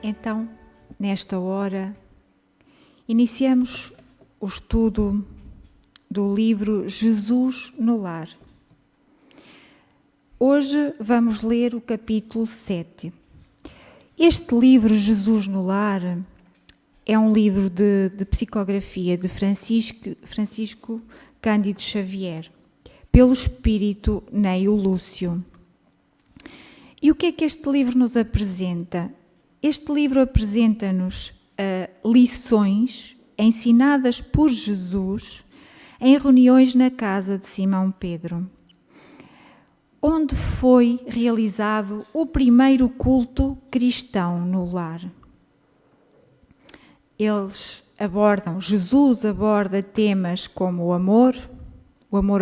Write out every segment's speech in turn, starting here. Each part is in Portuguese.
Então, nesta hora, iniciamos o estudo do livro Jesus no Lar. Hoje vamos ler o capítulo 7. Este livro, Jesus no Lar, é um livro de psicografia de Francisco Cândido Xavier, pelo espírito Neio Lúcio. E o que é que este livro nos apresenta? Este livro apresenta-nos lições ensinadas por Jesus em reuniões na casa de Simão Pedro, onde foi realizado o primeiro culto cristão no lar. Jesus aborda temas como o amor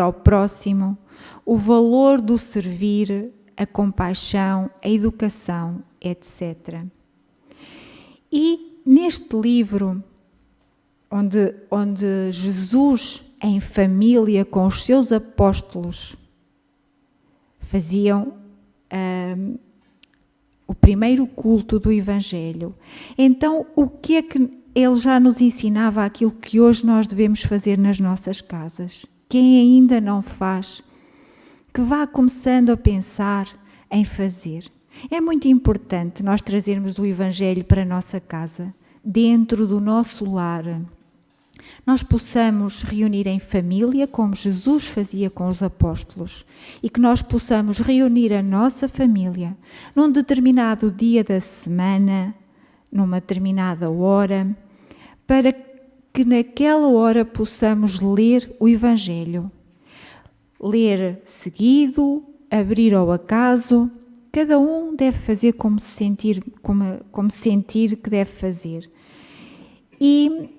ao próximo, o valor do servir, a compaixão, a educação, etc. E neste livro, onde Jesus, em família com os seus apóstolos, faziam o primeiro culto do Evangelho. Então, o que é que ele já nos ensinava aquilo que hoje nós devemos fazer nas nossas casas? Quem ainda não faz, que vá começando a pensar em fazer. É muito importante nós trazermos o Evangelho para a nossa casa, dentro do nosso lar. Nós possamos reunir em família, como Jesus fazia com os apóstolos, e que nós possamos reunir a nossa família num determinado dia da semana, numa determinada hora, para que naquela hora possamos ler o Evangelho. Ler seguido, abrir ao acaso, cada um deve fazer como sentir que deve fazer. E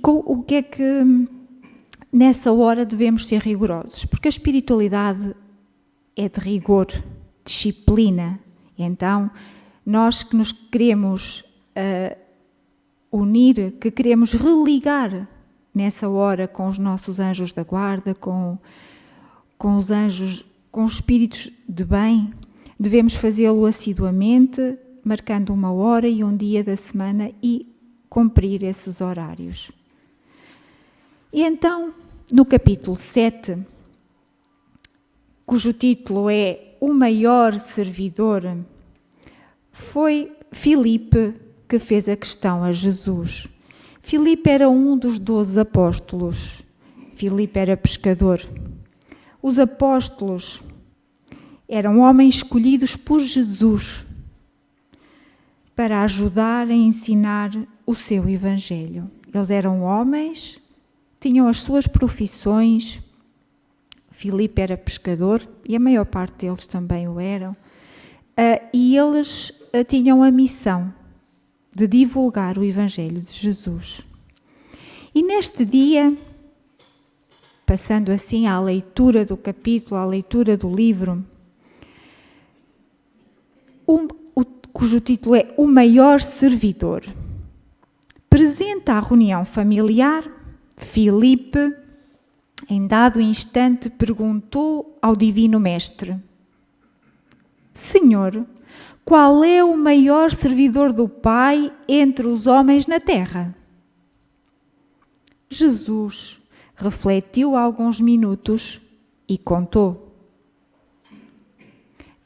o que é que nessa hora devemos ser rigorosos? Porque a espiritualidade é de rigor, disciplina. Então, nós que nos queremos unir, que queremos religar nessa hora com os nossos anjos da guarda, com os anjos, com os espíritos de bem, devemos fazê-lo assiduamente, marcando uma hora e um dia da semana e cumprir esses horários. E então, no capítulo 7, cujo título é O Maior Servidor, foi Filipe que fez a questão a Jesus. Filipe era um dos 12 apóstolos. Filipe era pescador. Os apóstolos eram homens escolhidos por Jesus para ajudar a ensinar o seu Evangelho. Eles eram homens, tinham as suas profissões. Filipe era pescador e a maior parte deles também o eram. E eles tinham a missão de divulgar o Evangelho de Jesus. E neste dia, passando assim à leitura do capítulo, à leitura do livro, cujo título é O Maior Servidor. Presente à reunião familiar, Filipe, em dado instante, perguntou ao Divino Mestre: Senhor, qual é o maior servidor do Pai entre os homens na terra? Jesus refletiu alguns minutos e contou.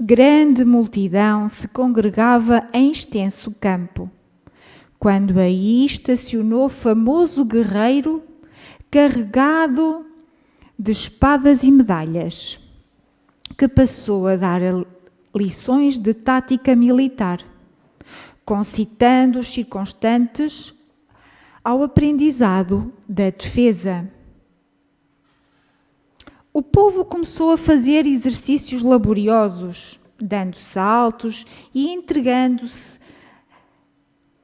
Grande multidão se congregava em extenso campo, quando aí estacionou famoso guerreiro carregado de espadas e medalhas, que passou a dar lições de tática militar, concitando os circunstantes ao aprendizado da defesa. O povo começou a fazer exercícios laboriosos, dando saltos e entregando-se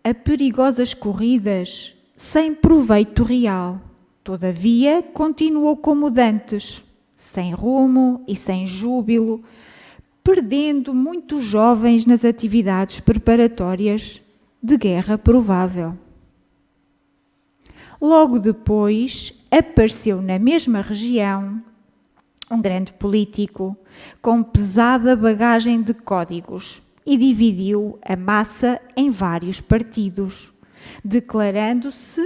a perigosas corridas, sem proveito real. Todavia, continuou como dantes, sem rumo e sem júbilo, perdendo muitos jovens nas atividades preparatórias de guerra provável. Logo depois, apareceu na mesma região um grande político com pesada bagagem de códigos e dividiu a massa em vários partidos, declarando-se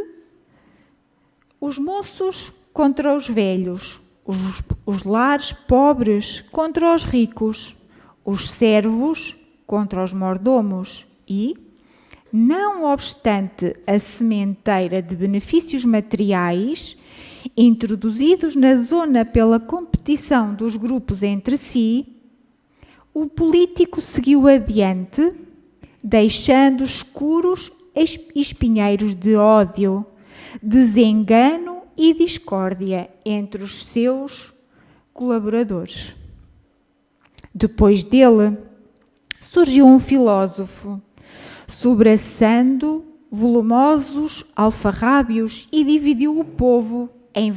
os moços contra os velhos, os lares pobres contra os ricos, os servos contra os mordomos e, não obstante a sementeira de benefícios materiais introduzidos na zona pela competição dos grupos entre si, o político seguiu adiante, deixando escuros espinheiros de ódio, desengano e discórdia entre os seus colaboradores. Depois dele, surgiu um filósofo, sobraçando volumosos alfarrábios e dividiu o povo em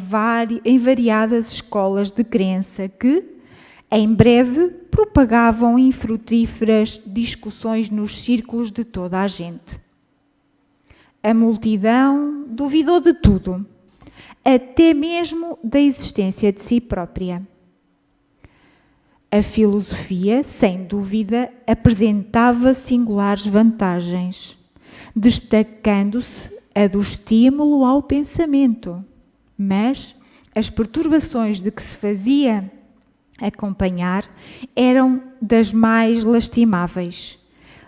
variadas escolas de crença que, em breve, propagavam infrutíferas discussões nos círculos de toda a gente. A multidão duvidou de tudo, até mesmo da existência de si própria. A filosofia, sem dúvida, apresentava singulares vantagens, destacando-se a do estímulo ao pensamento, mas as perturbações de que se fazia acompanhar eram das mais lastimáveis,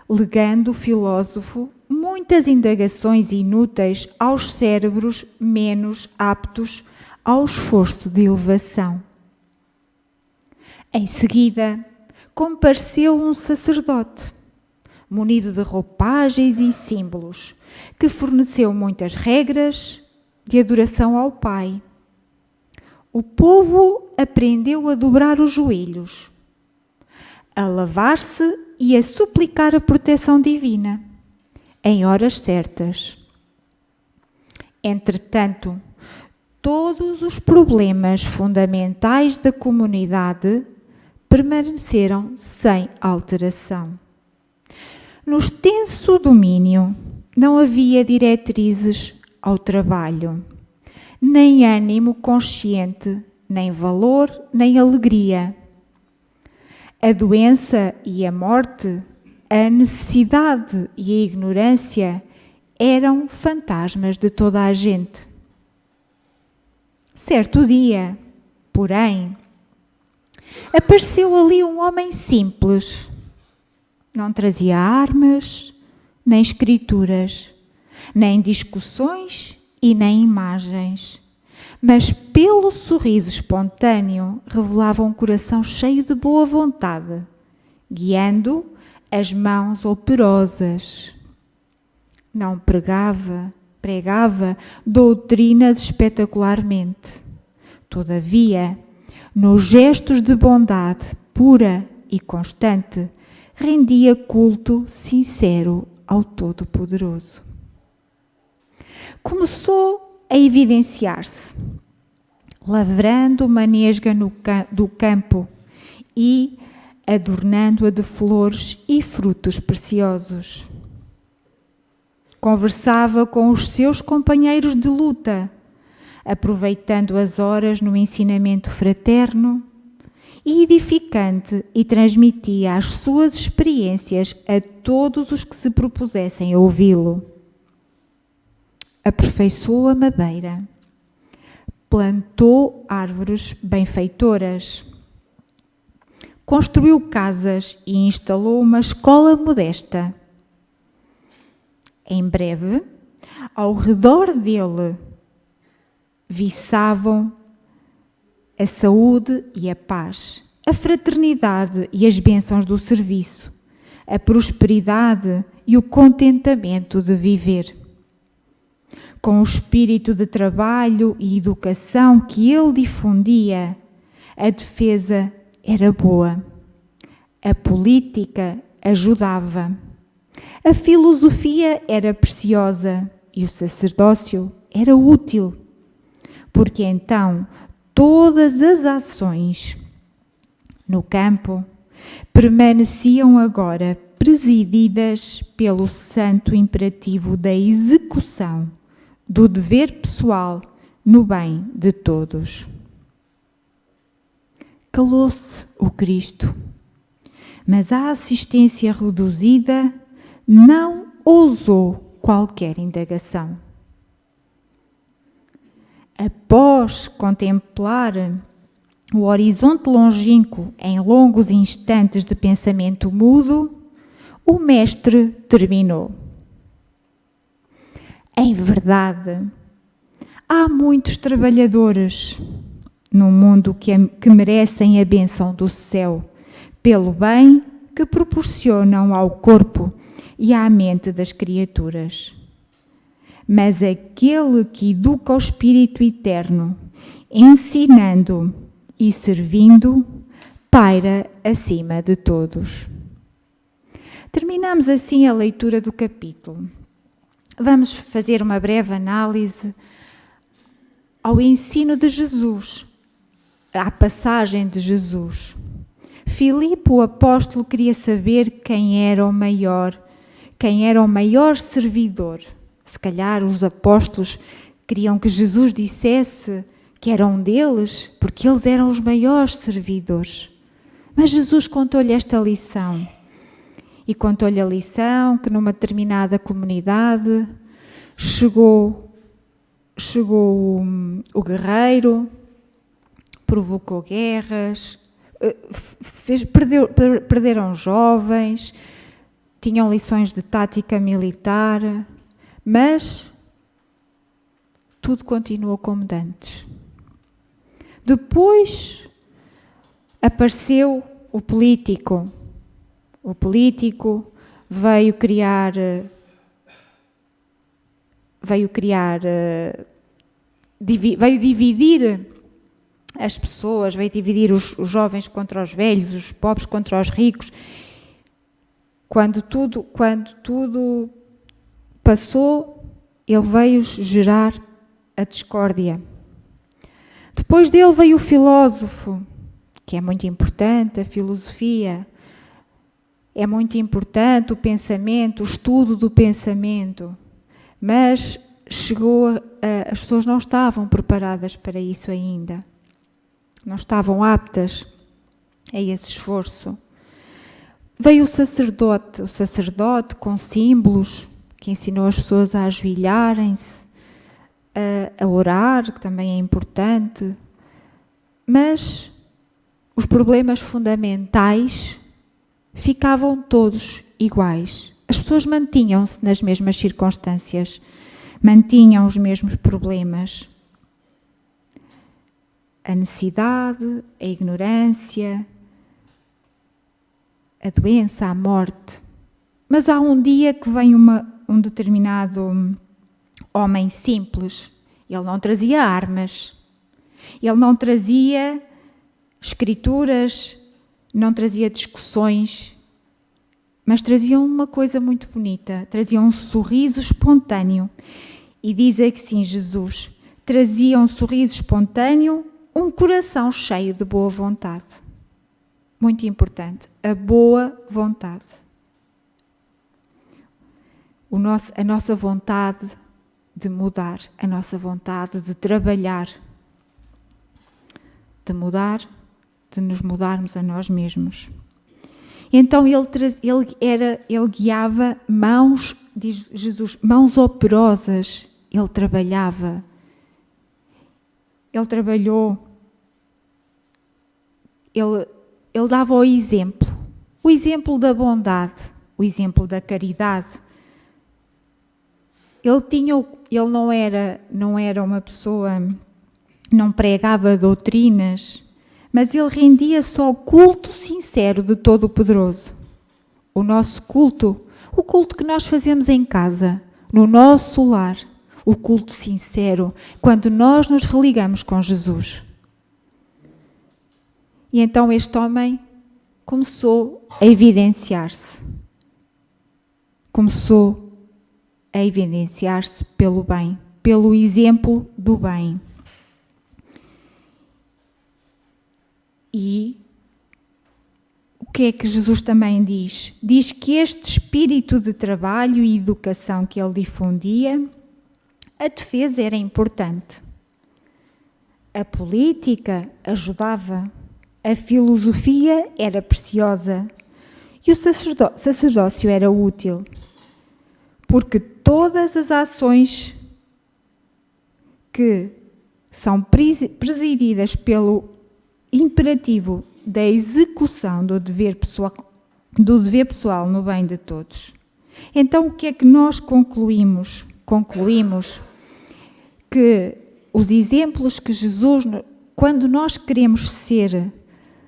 legando o filósofo muitas indagações inúteis aos cérebros menos aptos ao esforço de elevação. Em seguida, compareceu um sacerdote, munido de roupagens e símbolos, que forneceu muitas regras de adoração ao Pai. O povo aprendeu a dobrar os joelhos, a lavar-se e a suplicar a proteção divina, em horas certas. Entretanto, todos os problemas fundamentais da comunidade permaneceram sem alteração. No extenso domínio não havia diretrizes ao trabalho, nem ânimo consciente, nem valor, nem alegria. A doença e a morte, a necessidade e a ignorância eram fantasmas de toda a gente. Certo dia, porém, apareceu ali um homem simples. Não trazia armas, nem escrituras, nem discussões e nem imagens, mas pelo sorriso espontâneo revelava um coração cheio de boa vontade, guiando as mãos operosas. Não pregava doutrinas espetacularmente. Todavia, nos gestos de bondade pura e constante, rendia culto sincero ao Todo-Poderoso. Começou a evidenciar-se, lavrando uma nesga do campo e adornando-a de flores e frutos preciosos. Conversava com os seus companheiros de luta, aproveitando as horas no ensinamento fraterno e edificante, e transmitia as suas experiências a todos os que se propusessem ouvi-lo. Aperfeiçoou a madeira, plantou árvores benfeitoras, construiu casas e instalou uma escola modesta. Em breve, ao redor dele, viçavam a saúde e a paz, a fraternidade e as bênçãos do serviço, a prosperidade e o contentamento de viver. Com o espírito de trabalho e educação que ele difundia, a defesa era boa, a política ajudava, a filosofia era preciosa e o sacerdócio era útil, porque então todas as ações no campo permaneciam agora presididas pelo santo imperativo da execução do dever pessoal no bem de todos. Calou-se o Cristo, mas a assistência reduzida não ousou qualquer indagação. Após contemplar o horizonte longínquo em longos instantes de pensamento mudo, o mestre terminou. Em verdade, há muitos trabalhadores no mundo que merecem a bênção do céu pelo bem que proporcionam ao corpo e à mente das criaturas. Mas aquele que educa o Espírito Eterno, ensinando e servindo, paira acima de todos. Terminamos assim a leitura do capítulo. Vamos fazer uma breve análise ao ensino de Jesus, à passagem de Jesus. Filipe, o apóstolo, queria saber quem era o maior servidor. Se calhar os apóstolos queriam que Jesus dissesse que era um deles, porque eles eram os maiores servidores. Mas Jesus contou-lhe esta lição. E contou-lhe a lição que numa determinada comunidade chegou o guerreiro, provocou guerras, perderam jovens, tinham lições de tática militar, mas tudo continuou como antes. Depois apareceu o político. O político veio dividir as pessoas, veio dividir os jovens contra os velhos, os pobres contra os ricos. Quando tudo passou, ele veio gerar a discórdia. Depois dele veio o filósofo, que é muito importante, a filosofia. É muito importante o pensamento, o estudo do pensamento, mas as pessoas não estavam preparadas para isso ainda, não estavam aptas a esse esforço. Veio o sacerdote com símbolos, que ensinou as pessoas a ajoelharem-se, a orar, que também é importante, mas os problemas fundamentais ficavam todos iguais. As pessoas mantinham-se nas mesmas circunstâncias, mantinham os mesmos problemas. A necessidade, a ignorância, a doença, a morte. Mas há um dia que vem um determinado homem simples. Ele não trazia armas, ele não trazia escrituras, não trazia discussões, mas trazia uma coisa muito bonita, trazia um sorriso espontâneo. E diz assim Jesus, trazia um sorriso espontâneo, um coração cheio de boa vontade. Muito importante, a boa vontade. A nossa vontade de mudar, a nossa vontade de trabalhar, de nos mudarmos a nós mesmos. Então ele guiava mãos, diz Jesus, mãos operosas. Ele trabalhava. Ele trabalhou. Ele dava o exemplo da bondade, o exemplo da caridade. Ele não era uma pessoa, não pregava doutrinas, mas ele rendia-se ao culto sincero de Todo-Poderoso. O nosso culto, o culto que nós fazemos em casa, no nosso lar, o culto sincero, quando nós nos religamos com Jesus. E então este homem começou a evidenciar-se. Pelo bem, pelo exemplo do bem. E o que é que Jesus também diz? Diz que este espírito de trabalho e educação que ele difundia, a defesa era importante. A política ajudava. A filosofia era preciosa. E o sacerdócio era útil, porque todas as ações que são presididas pelo imperativo da execução do dever pessoal no bem de todos. Então, o que é que nós concluímos? Concluímos que os exemplos que Jesus, quando nós queremos ser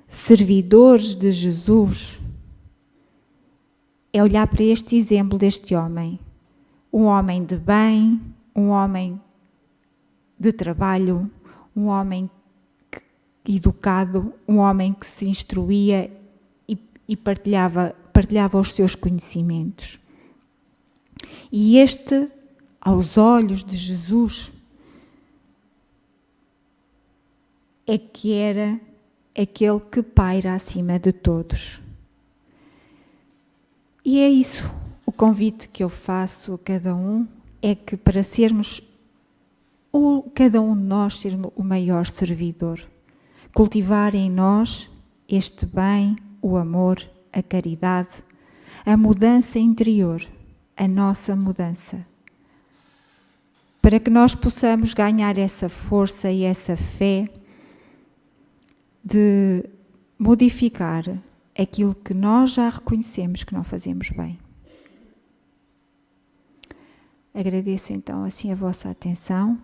servidores de Jesus, é olhar para este exemplo deste homem. Um homem de bem, um homem de trabalho, um homem educado, um homem que se instruía e partilhava os seus conhecimentos. E este, aos olhos de Jesus, é que era aquele que paira acima de todos. E é isso, o convite que eu faço a cada um, é que para sermos, cada um de nós ser o maior servidor, cultivar em nós este bem, o amor, a caridade, a mudança interior, a nossa mudança, para que nós possamos ganhar essa força e essa fé de modificar aquilo que nós já reconhecemos que não fazemos bem. Agradeço então assim a vossa atenção.